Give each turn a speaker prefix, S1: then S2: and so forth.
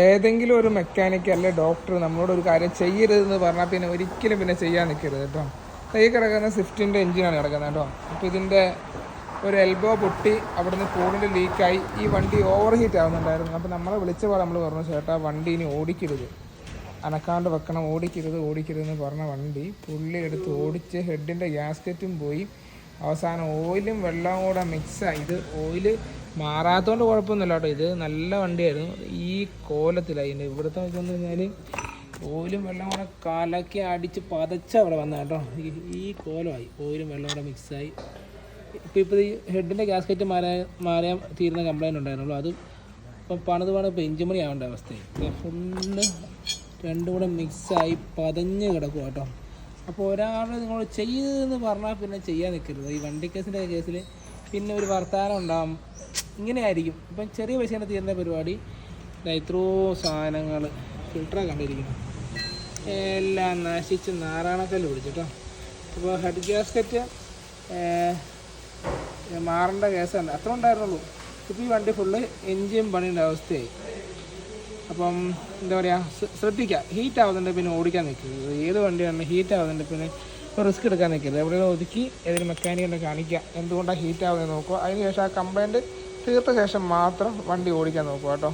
S1: ഏതെങ്കിലും ഒരു മെക്കാനിക്ക് അല്ലെ ഡോക്ടർ നമ്മളോട് ഒരു കാര്യം ചെയ്യരുതെന്ന് പറഞ്ഞാൽ പിന്നെ ഒരിക്കലും പിന്നെ ചെയ്യാൻ നിൽക്കരുത് കേട്ടോ. ഈ കിടക്കുന്ന സ്വിഫ്റ്റിൻ്റെ എഞ്ചിനാണ് കിടക്കുന്നത് കേട്ടോ. അപ്പോൾ ഇതിൻ്റെ ഒരു എൽബോ പൊട്ടി അവിടുന്ന് കൂളിൻ്റെ ലീക്കായി ഈ വണ്ടി ഓവർ ഹീറ്റ് ആവുന്നുണ്ടായിരുന്നു. അപ്പോൾ നമ്മളെ വിളിച്ചപ്പോൾ നമ്മൾ പറഞ്ഞു, ചേട്ടാ വണ്ടി ഇനി ഓടിക്കരുത്, അനക്കാണ്ട് വെക്കണം, ഓടിക്കരുതെന്ന് പറഞ്ഞ വണ്ടി പുള്ളി എടുത്ത് ഓടിച്ച് ഹെഡിൻ്റെ ഗ്യാസ്കറ്റും പോയി. അവസാനം ഓയിലും വെള്ളവും കൂടെ മിക്സായി. ഇത് ഓയില് മാറാത്തതുകൊണ്ട് കുഴപ്പമൊന്നുമില്ല കേട്ടോ. ഇത് നല്ല വണ്ടിയായിരുന്നു. ഈ കോലത്തിലായി ഇവിടുത്തെ വെച്ചെന്ന് കഴിഞ്ഞാൽ ഓയിലും വെള്ളം കൂടെ കലക്കി അടിച്ച് പതച്ച അവിടെ വന്ന കേട്ടോ. ഈ കോലമായി, ഓയിലും വെള്ളം കൂടെ മിക്സായി. ഇപ്പോൾ ഈ ഹെഡിൻ്റെ ഗ്യാസ്കറ്റ് മാറാൻ തീരുന്ന കംപ്ലയിൻ്റ് ഉണ്ടായിരുന്നുള്ളൂ. അത് ഇപ്പം ഇപ്പോൾ എഞ്ചിമണി ആവേണ്ട അവസ്ഥയായി. ഫുള്ള് രണ്ടും കൂടെ മിക്സായി പതഞ്ഞ് കിടക്കും കേട്ടോ. അപ്പോൾ ഒരാൾ നിങ്ങൾ ചെയ്തതെന്ന് പറഞ്ഞാൽ പിന്നെ ചെയ്യാൻ നിൽക്കരുത്. ഈ വണ്ടി കേസിൻ്റെ കേസിൽ പിന്നെ ഒരു വർത്തമാനം ഉണ്ടാകും, ഇങ്ങനെ ആയിരിക്കും. ഇപ്പം ചെറിയ പൈസ തീരുന്ന പരിപാടി ഇത്രയോ സാധനങ്ങൾ ഫിൽട്ടറാണ് കണ്ടിരിക്കുന്നത്, എല്ലാം നശിച്ച് നാരായണക്കല്ല് പിടിച്ചിട്ടോ. അപ്പോൾ ഹെഡ് ഗ്യാസ്കറ്റ് മാറേണ്ട കേസുണ്ട്, അത്ര ഉണ്ടായിരുന്നുള്ളൂ. ഇപ്പോൾ ഈ വണ്ടി ഫുള്ള് എൻജിൻ പണിയുടെ അവസ്ഥയായി. അപ്പം എന്താ പറയുക, ശ്രദ്ധിക്കുക. ഹീറ്റ് ആവുന്നുണ്ട് പിന്നെ ഓടിക്കാൻ നിൽക്കരുത്. ഏത് വണ്ടിയാണ് ഹീറ്റ് ആവുന്നുണ്ട് പിന്നെ ഇപ്പോൾ റിസ്ക് എടുക്കാൻ നിൽക്കരുത്. എവിടെയെങ്കിലും ഒതുക്കി ഏതെങ്കിലും മെക്കാനിക്കിനെ കാണിക്കുക, എന്തുകൊണ്ടാണ് ഹീറ്റ് ആവുന്നത് നോക്കുക. അതിന് ശേഷം ആ കംപ്ലയിൻറ്റ് തീർത്ത ശേഷം മാത്രം വണ്ടി ഓടിക്കാൻ നോക്കുക കേട്ടോ.